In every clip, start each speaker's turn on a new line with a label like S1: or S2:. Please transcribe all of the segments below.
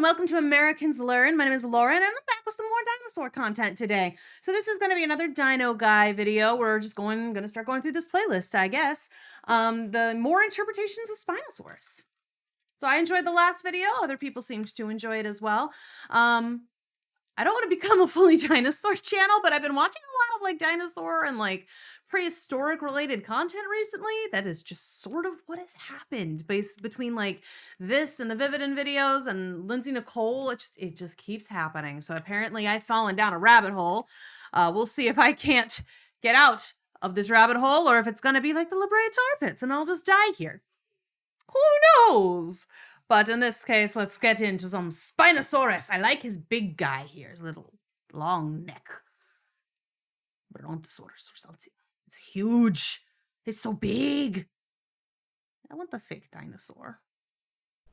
S1: welcome to Americans Learn. My name is Lauren, and I'm back with some more dinosaur content today. So this is going to be another Dino Guy video. We're just going to start going through this playlist, I guess. The more interpretations of Spinosaurus. So I enjoyed the last video. Other people seemed to enjoy it as well. I don't want to become a fully dinosaur channel, but I've been watching a lot of like dinosaur and like prehistoric related content recently. That is just sort of what has happened between like this and the Vividin videos and Lindsay Nicole. It just keeps happening. So apparently I've fallen down a rabbit hole. We'll see if I can't get out of this rabbit hole or if it's going to be like the La Brea Tar Pits and I'll just die here. Who knows? But in this case, let's get into some Spinosaurus. I like his big guy here, his little long neck. Brontosaurus or something. It's huge. It's so big. I want the fake dinosaur.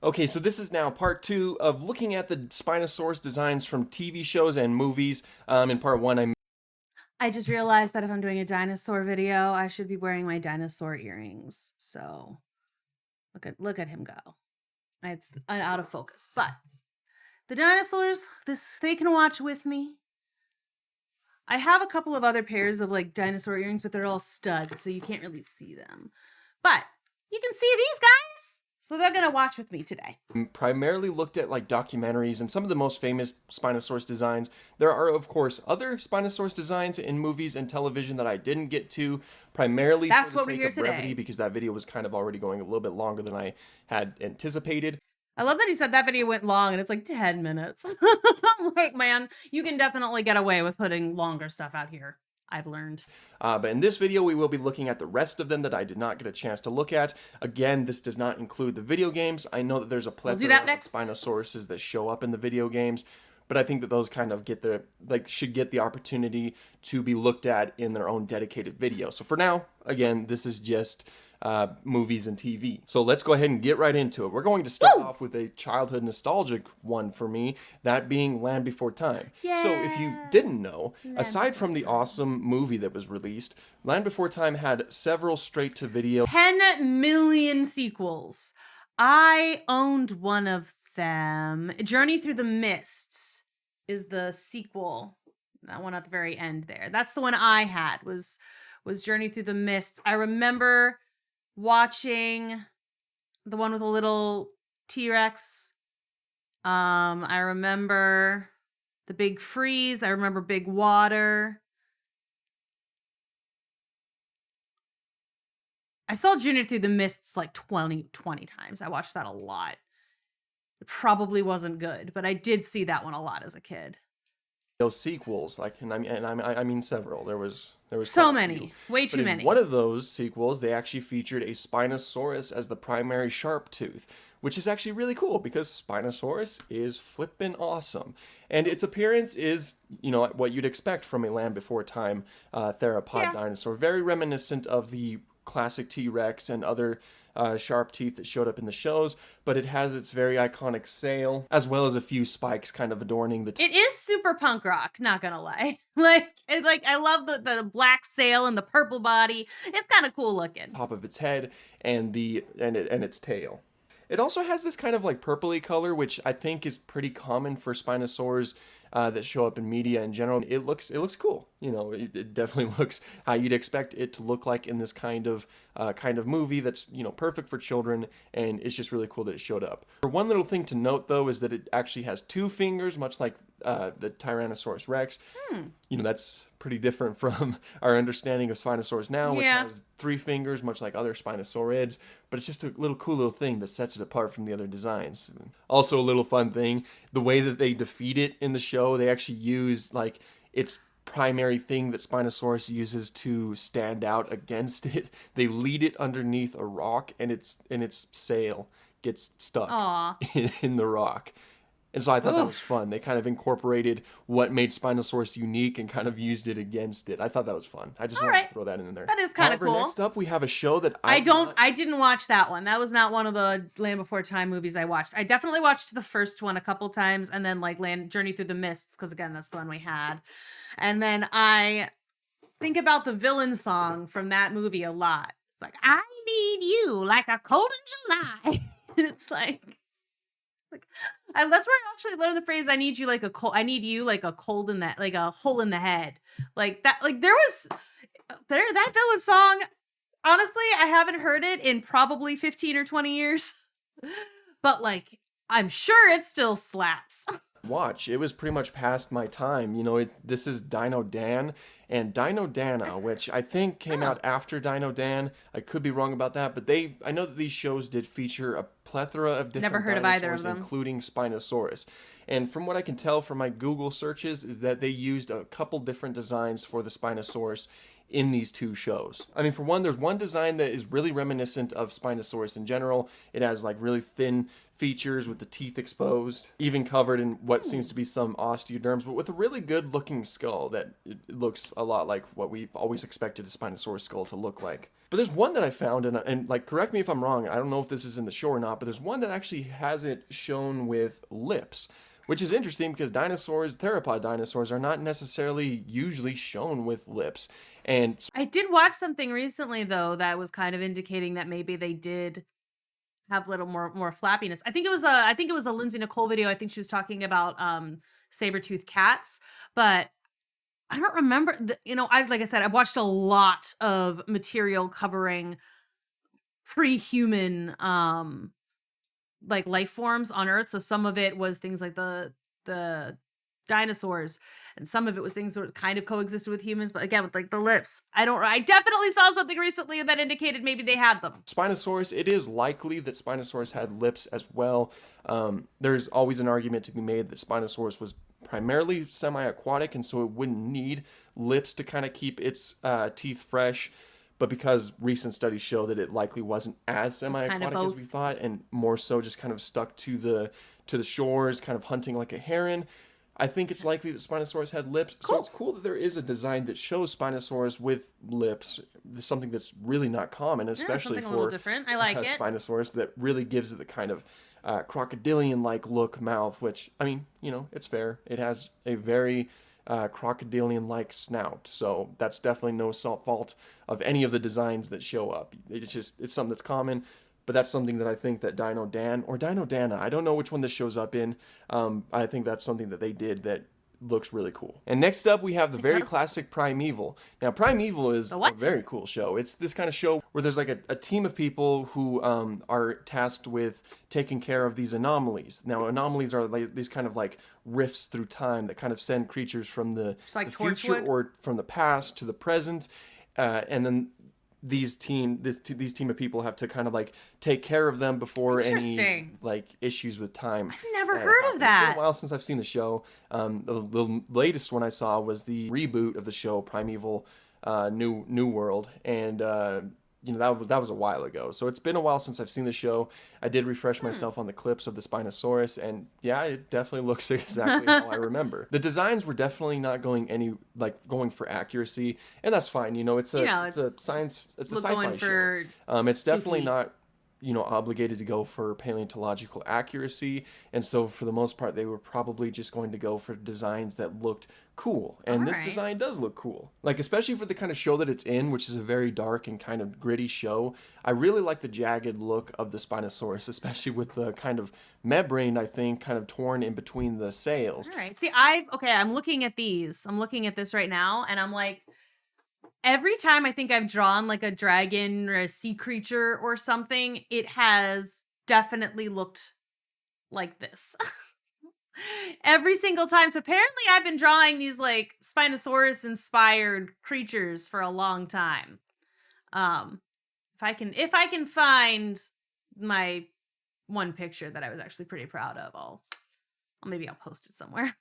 S2: Okay, so this is now part 2 of looking at the Spinosaurus designs from TV shows and movies. In part 1,
S1: I just realized that if I'm doing a dinosaur video, I should be wearing my dinosaur earrings. So look at him go. It's out of focus, but the dinosaurs, they can watch with me. I have a couple of other pairs of like dinosaur earrings, but they're all studs, so you can't really see them. But you can see these guys, so they're gonna watch with me today.
S2: primarily looked at like documentaries and some of the most famous Spinosaurus designs. There are, of course, other Spinosaurus designs in movies and television that I didn't get to, primarily
S1: That's
S2: for the
S1: what we're
S2: sake
S1: here
S2: of brevity,
S1: today.
S2: because that video was kind of already going a little bit longer than I had anticipated.
S1: I love that he said that video went long and it's like 10 minutes. I'm like, man, you can definitely get away with putting longer stuff out here. I've learned.
S2: But in this video, we will be looking at the rest of them that I did not get a chance to look at. Again, this does not include the video games. I know that there's a plethora of Spinosauruses that show up in the video games, but I think that those kind of should get the opportunity to be looked at in their own dedicated video. So for now, again, this is just movies and TV. So let's go ahead and get right into it. We're going to start off with a childhood nostalgic one for me, that being Land Before Time.
S1: Yeah.
S2: So if you didn't know, aside from the awesome movie that was released, Land Before Time had several straight-to-video
S1: 10 million sequels. I owned one of them. Journey Through the Mists is the sequel. That one at the very end there. That's the one I had, was Journey Through the Mists. I remember watching the one with a little T-Rex. I remember the Big Freeze. I remember Big Water. I saw Journey Through the Mists like 20 times. I watched that a lot. It probably wasn't good, but I did see that one a lot as a kid.
S2: those sequels, I mean several. There was
S1: so many, way too many.
S2: One of those sequels, they actually featured a Spinosaurus as the primary sharp tooth, which is actually really cool because Spinosaurus is flippin' awesome, and its appearance is, what you'd expect from a Land Before Time theropod dinosaur, very reminiscent of the classic T-Rex and other sharp teeth that showed up in the shows, but it has its very iconic sail, as well as a few spikes kind of adorning the
S1: It is super punk rock, not gonna lie. I love the black sail and the purple body. It's kind of cool looking.
S2: Top of its head and its tail. It also has this kind of like purpley color, which I think is pretty common for Spinosaurs that show up in media in general. It looks cool. It definitely looks how you'd expect it to look like in this kind of movie that's, perfect for children, and it's just really cool that it showed up. One little thing to note, though, is that it actually has 2 fingers, much like the Tyrannosaurus Rex. That's pretty different from our understanding of Spinosaurus now, which has 3 fingers, much like other Spinosaurids, but it's just a cool little thing that sets it apart from the other designs. Also, a little fun thing, the way that they defeat it in the show, they actually use its primary thing that Spinosaurus uses to stand out against it. They lead it underneath a rock, and its sail gets stuck in the rock. And so I thought that was fun. They kind of incorporated what made Spinosaurus unique and kind of used it against it. I thought that was fun. I just wanted to throw that in there.
S1: That is kind of cool.
S2: Next up, we have a show that
S1: I didn't watch that one. That was not one of the Land Before Time movies I watched. I definitely watched the first one a couple times, and then Journey Through the Mists, because again, that's the one we had. And then I think about the villain song from that movie a lot. It's like, I need you like a cold in July. It's like That's where I actually learned the phrase "I need you like a cold." I need you like a cold in that, like a hole in the head, like that. Like that villain song. Honestly, I haven't heard it in probably 15 or 20 years, but like I'm sure it still slaps.
S2: Watch. It was pretty much past my time. This is Dino Dan and Dino Dana, which I think came
S1: Oh,
S2: out after Dino Dan. I could be wrong about that, but I know that these shows did feature a plethora of
S1: never
S2: different
S1: heard of either of
S2: dinosaurs,
S1: them.
S2: including Spinosaurus. And from what I can tell from my Google searches, is that they used a couple different designs for the Spinosaurus in these two shows. I mean, for one, there's one design that is really reminiscent of Spinosaurus in general. It has like really thin features with the teeth exposed, even covered in what seems to be some osteoderms, but with a really good looking skull that it looks a lot like what we've always expected a Spinosaurus skull to look like. But there's one that I found, and like, correct me if I'm wrong, I don't know if this is in the show or not, but there's one that actually has it shown with lips, which is interesting because theropod dinosaurs, are not necessarily usually shown with lips. And
S1: I did watch something recently though that was kind of indicating that maybe they did have a little more flappiness. I think it was a Lindsay Nicole video. I think she was talking about saber-toothed cats, but I don't remember like I said, I've watched a lot of material covering pre-human like life forms on Earth. So some of it was things like the dinosaurs, and some of it was things that kind of coexisted with humans, but again with like the lips. I definitely saw something recently that indicated maybe they had them.
S2: Spinosaurus, it is likely that Spinosaurus had lips as well. There's always an argument to be made that Spinosaurus was primarily semi-aquatic, and so it wouldn't need lips to kind of keep its teeth fresh. But because recent studies show that it likely wasn't as semi-aquatic as we thought, and more so just kind of stuck to the shores, kind of hunting like a heron, I think it's likely that Spinosaurus had lips.
S1: Cool.
S2: So it's cool that there is a design that shows Spinosaurus with lips, something that's really not common, especially
S1: something
S2: for
S1: a little different. I like it.
S2: Spinosaurus, that really gives it the kind of crocodilian-like look mouth, which, I mean, it's fair. It has a very crocodilian-like snout, so that's definitely no fault of any of the designs that show up. It's something that's common, but that's something that I think that Dino Dan or Dino Dana, I don't know which one this shows up in. I think that's something that they did that looks really cool. And next up, we have the very classic Primeval. Now, Primeval is a very cool show. It's this kind of show where there's like a team of people who are tasked with taking care of these anomalies. Now, anomalies are like these kind of like rifts through time that kind of send creatures from the future or from the past to the present, and then these team of people have to kind of like take care of them before any like issues with time.
S1: I've never heard of that.
S2: It's been a while since I've seen the show. The latest one I saw was the reboot of the show, Primeval New World, and that was a while ago. So it's been a while since I've seen the show. I did refresh myself on the clips of the Spinosaurus, and yeah, it definitely looks exactly how I remember. The designs were definitely not going for accuracy, and that's fine. It's a sci-fi show. It's definitely not obligated to go for paleontological accuracy, and so for the most part they were probably just going to go for designs that looked cool, and this design does look cool, like especially for the kind of show that it's in, which is a very dark and kind of gritty show. I really like the jagged look of the Spinosaurus, especially with the kind of membrane, I think, kind of torn in between the sails.
S1: All right, see, I'm looking at these, I'm looking at this right now, and I'm like, every time I think I've drawn like a dragon or a sea creature or something, it has definitely looked like this. Every single time. So apparently I've been drawing these like Spinosaurus inspired creatures for a long time. If I can find my one picture that I was actually pretty proud of, maybe I'll post it somewhere.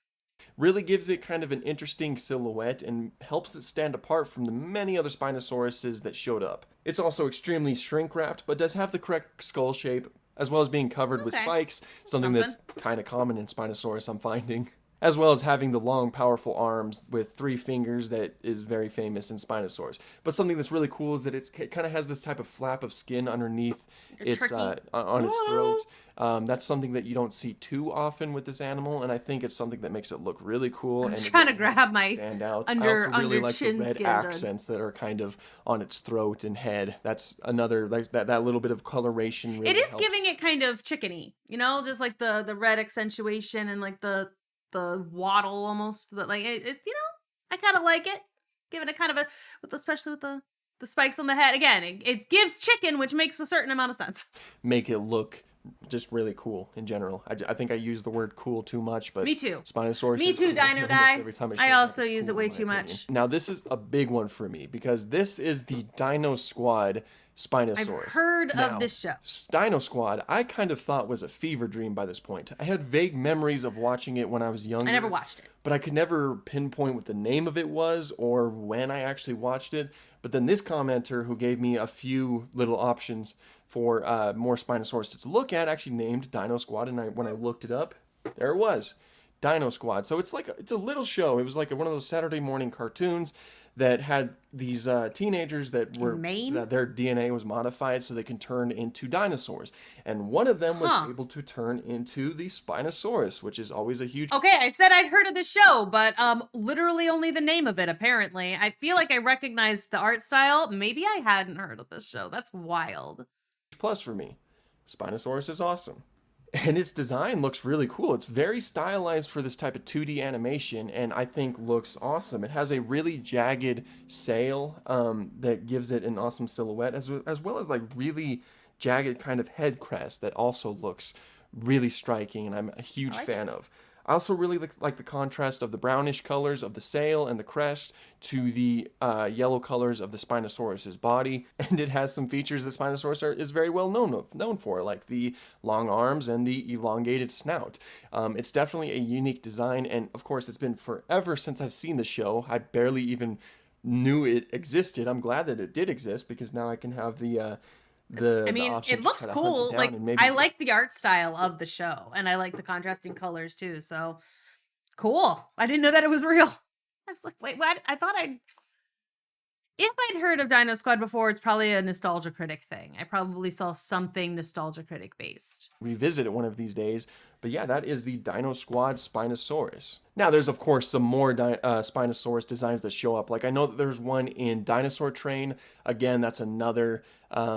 S2: Really gives it kind of an interesting silhouette and helps it stand apart from the many other Spinosauruses that showed up. It's also extremely shrink wrapped, but does have the correct skull shape, as well as being covered with spikes, something that's kind of common in Spinosaurus, I'm finding. as well as having the long, powerful arms with 3 fingers that is very famous in Spinosaurus. But something that's really cool is that it kind of has this type of flap of skin underneath its on its throat. That's something that you don't see too often with this animal, and I think it's something that makes it look really cool.
S1: I'm
S2: And
S1: trying to
S2: again,
S1: grab my
S2: stand out. I
S1: under
S2: also really like the
S1: chin
S2: red
S1: skin.
S2: accents that are kind of on its throat and head. That's another like that little bit of coloration. Really
S1: It is
S2: helps.
S1: giving it kind of chickeny, you know, just like the red accentuation and like the waddle almost. That like it you know, I kind of like it, giving it kind of a especially with the spikes on the head. Again, it gives chicken, which makes a certain amount of sense.
S2: Make it look just really cool in general. I think I use the word cool too much, but
S1: Me too.
S2: Spinosaurus.
S1: Me too, Dino Guy.
S2: Every time
S1: I also
S2: it's
S1: use
S2: cool,
S1: it way
S2: in my
S1: too
S2: opinion.
S1: much.
S2: Now this is a big one for me because this is the Dino Squad Spinosaurus.
S1: I've heard
S2: Now,
S1: of this show.
S2: Dino Squad, I kind of thought was a fever dream by this point. I had vague memories of watching it when I was younger.
S1: I never watched it,
S2: but I could never pinpoint what the name of it was or when I actually watched it. But then this commenter who gave me a few little options for more Spinosaurus to look at actually named Dino Squad, and when I looked it up, there it was, Dino Squad. So it's a little show. It was like one of those Saturday morning cartoons that had these teenagers that their DNA was modified so they can turn into dinosaurs, and one of them was able to turn into the Spinosaurus, which is always a huge.
S1: Okay, I said I'd heard of the show, but literally only the name of it. Apparently, I feel like I recognized the art style. Maybe I hadn't heard of this show. That's wild.
S2: Plus for me, Spinosaurus is awesome. And its design looks really cool. It's very stylized for this type of 2D animation, and I think looks awesome. It has a really jagged sail that gives it an awesome silhouette, as well as like really jagged kind of head crest that also looks really striking, and I'm a huge fan of. I also really like the contrast of the brownish colors of the sail and the crest to the yellow colors of the Spinosaurus's body, and it has some features that Spinosaurus is very well known for, like the long arms and the elongated snout. It's definitely a unique design, and of course it's been forever since I've seen the show. I barely even knew it existed. I'm glad that it did exist because now I can have the
S1: it looks cool. Like I like the art style of the show, and I like the contrasting colors too. So cool. I didn't know that it was real. I was like, wait, what? If I'd heard of Dino Squad before, it's probably a Nostalgia Critic thing. I probably saw something Nostalgia Critic based.
S2: Revisit it one of these days. But yeah, that is the Dino Squad Spinosaurus. Now, there's of course some more Spinosaurus designs that show up. Like I know that there's one in Dinosaur Train. Again, that's another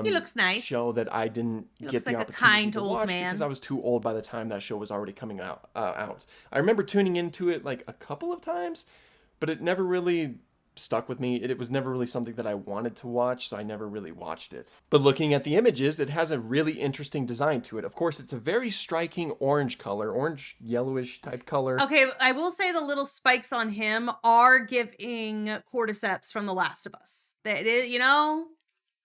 S1: he looks nice.
S2: show that I didn't get the opportunity to watch because I was too old by the time that show was already coming out. I remember tuning into it like a couple of times, but it never really stuck with me. It was never really something that I wanted to watch, so I never really watched it. But looking at the images, it has a really interesting design to it. Of course, it's a very striking orange color, orange yellowish type color.
S1: Okay, I will say the little spikes on him are giving cordyceps from The Last of Us. That is, you know,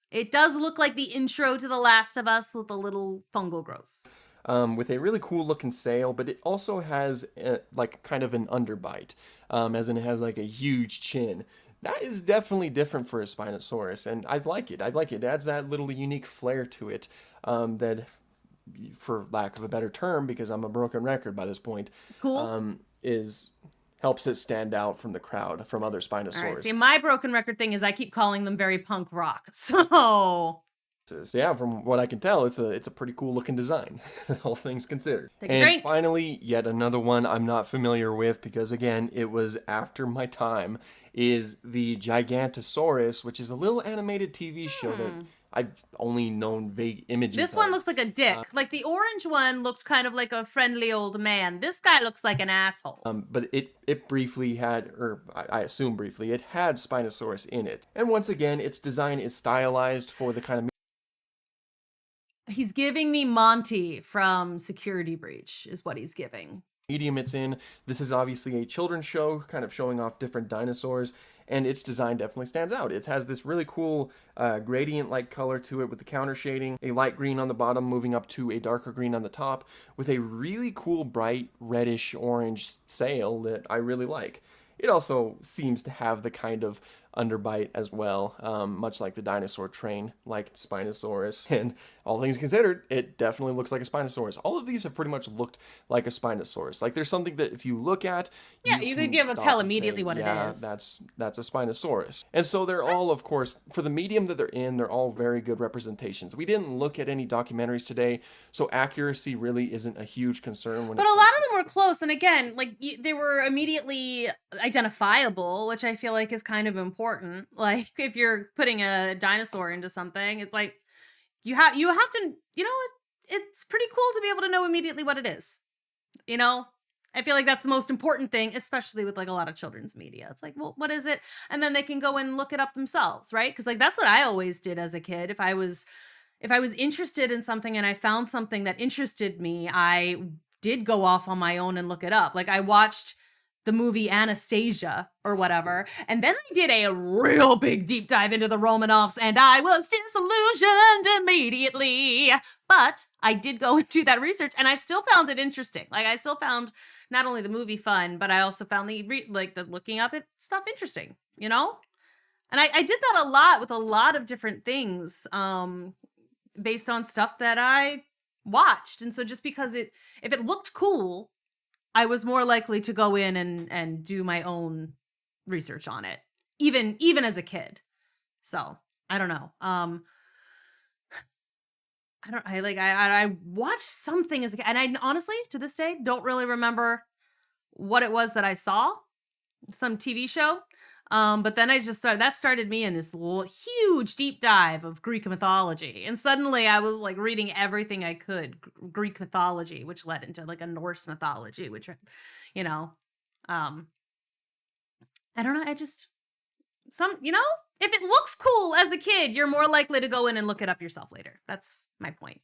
S1: it does look like the intro to The Last of Us with the little fungal growths.
S2: With a really cool looking sail, but it also has like kind of an underbite, as in it has like a huge chin. That is definitely different for a Spinosaurus, and I like it. It adds that little unique flair to it that, for lack of a better term, because I'm a broken record by this point, helps it stand out from the crowd, from other Spinosaurus. All right,
S1: see, my broken record thing is I keep calling them very punk rock, so...
S2: Yeah, from what I can tell, it's a pretty cool looking design, all things considered.
S1: Take a drink.
S2: Finally, yet another one I'm not familiar with because again, it was after my time, is the Gigantosaurus, which is a little animated TV show that I've only known vague images
S1: This
S2: of.
S1: one looks like a dick. Like the orange one looks kind of like a friendly old man. This guy looks like an asshole.
S2: But it briefly had, or I assume briefly, it had Spinosaurus in it. And once again, its design is stylized for the kind of...
S1: He's giving me Monty from Security Breach, is what he's giving.
S2: Medium it's in. This is obviously a children's show, kind of showing off different dinosaurs, and its design definitely stands out. It has this really cool gradient-like color to it with the counter shading, a light green on the bottom moving up to a darker green on the top, with a really cool bright reddish orange sail that I really like. It also seems to have the kind of underbite as well, much like the dinosaur train, like Spinosaurus. And all things considered, it definitely looks like a Spinosaurus. All of these have pretty much looked like a Spinosaurus. Like there's something that if you look at,
S1: Yeah,
S2: you
S1: you could
S2: can
S1: be able to tell
S2: stop and
S1: immediately
S2: say,
S1: what it
S2: yeah,
S1: is.
S2: that's a Spinosaurus. And so they're all, of course, for the medium that they're in, they're all very good representations. We didn't look at any documentaries today, so accuracy really isn't a huge concern when
S1: But
S2: it
S1: a
S2: comes
S1: lot
S2: to
S1: of them were close, and again, like they were immediately identifiable, which I feel like is kind of important. Like if you're putting a dinosaur into something, it's like you have to, it's pretty cool to be able to know immediately what it is. You know, I feel like that's the most important thing, especially with like a lot of children's media. It's like, well, what is it? And then they can go and look it up themselves, right? Because like that's what I always did as a kid. If I was interested in something and I found something that interested me, I did go off on my own and look it up. Like I watched the movie Anastasia or whatever, and then I did a real big deep dive into the Romanovs, and I was disillusioned immediately. But I did go and do that research, and I still found it interesting. Like I still found not only the movie fun, but I also found the looking up at stuff interesting. And I did that a lot with a lot of different things. Based on stuff that I watched. And so just because if it looked cool, I was more likely to go in and do my own research on it, even as a kid. So I don't know. I watched something as a kid, and I honestly to this day don't really remember what it was that I saw, some TV show. But then that started me in this huge deep dive of Greek mythology. And suddenly I was like reading everything I could, Greek mythology, which led into like a Norse mythology, which, you know, um, I don't know. If it looks cool as a kid, you're more likely to go in and look it up yourself later. That's my point.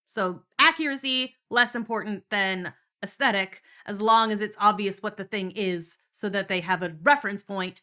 S1: So accuracy, less important than aesthetic, as long as it's obvious what the thing is so that they have a reference point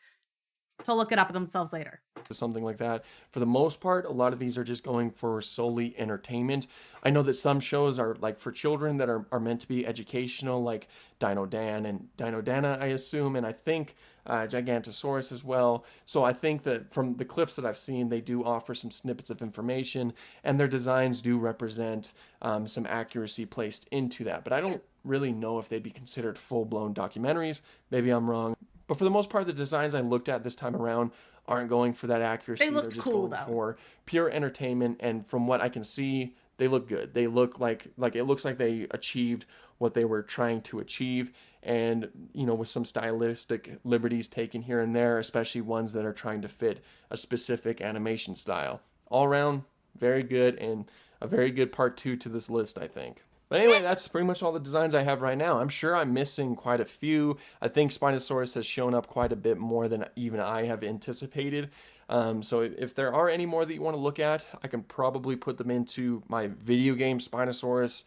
S1: to look it up themselves later.
S2: something like that. For the most part, a lot of these are just going for solely entertainment. I know that some shows are like for children that are meant to be educational, like Dino Dan and Dino Dana, I assume, and I think Gigantosaurus as well. So I think that from the clips that I've seen, they do offer some snippets of information, and their designs do represent some accuracy placed into that. But I don't really know if they'd be considered full-blown documentaries. Maybe I'm wrong. But for the most part, the designs I looked at this time around aren't going for that accuracy.
S1: They looked
S2: They're just
S1: cool,
S2: going
S1: though.
S2: for pure entertainment, and from what I can see, they look good. They look like it looks like they achieved what they were trying to achieve, and with some stylistic liberties taken here and there, especially ones that are trying to fit a specific animation style. All around, very good, and a very good part 2 to this list, I think. But anyway, that's pretty much all the designs I have right now. I'm sure I'm missing quite a few. I think Spinosaurus has shown up quite a bit more than even I have anticipated. So if there are any more that you want to look at, I can probably put them into my video game Spinosaurus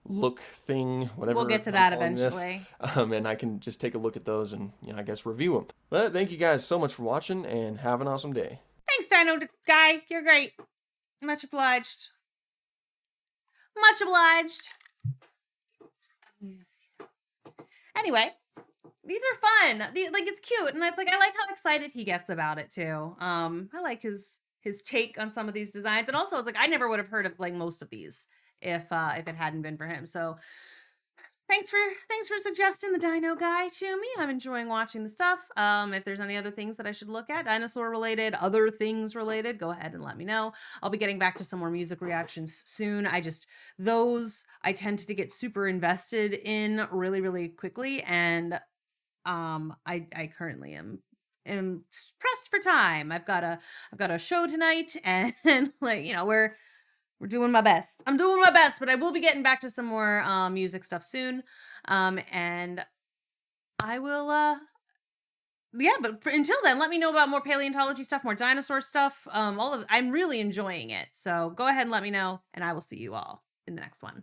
S2: look thing, whatever.
S1: We'll get to
S2: I'm
S1: that
S2: calling this.
S1: eventually.
S2: And I can just take a look at those and, I guess review them. But thank you guys so much for watching, and have an awesome day.
S1: Thanks, Dino Guy. You're great. Much obliged. Much obliged. Anyway, these are fun. It's cute, and it's like I like how excited he gets about it too. I like his take on some of these designs, and also it's like I never would have heard of like most of these if it hadn't been for him. So thanks for suggesting the Dino Guy to me. I'm enjoying watching the stuff. If there's any other things that I should look at, dinosaur related, other things related, go ahead and let me know. I'll be getting back to some more music reactions soon. Those I tend to get super invested in really, really quickly, and I currently am pressed for time. I've got a show tonight, and we're doing my best. I'm doing my best, but I will be getting back to some more music stuff soon. And I will but until then, let me know about more paleontology stuff, more dinosaur stuff. I'm really enjoying it. So go ahead and let me know, and I will see you all in the next one.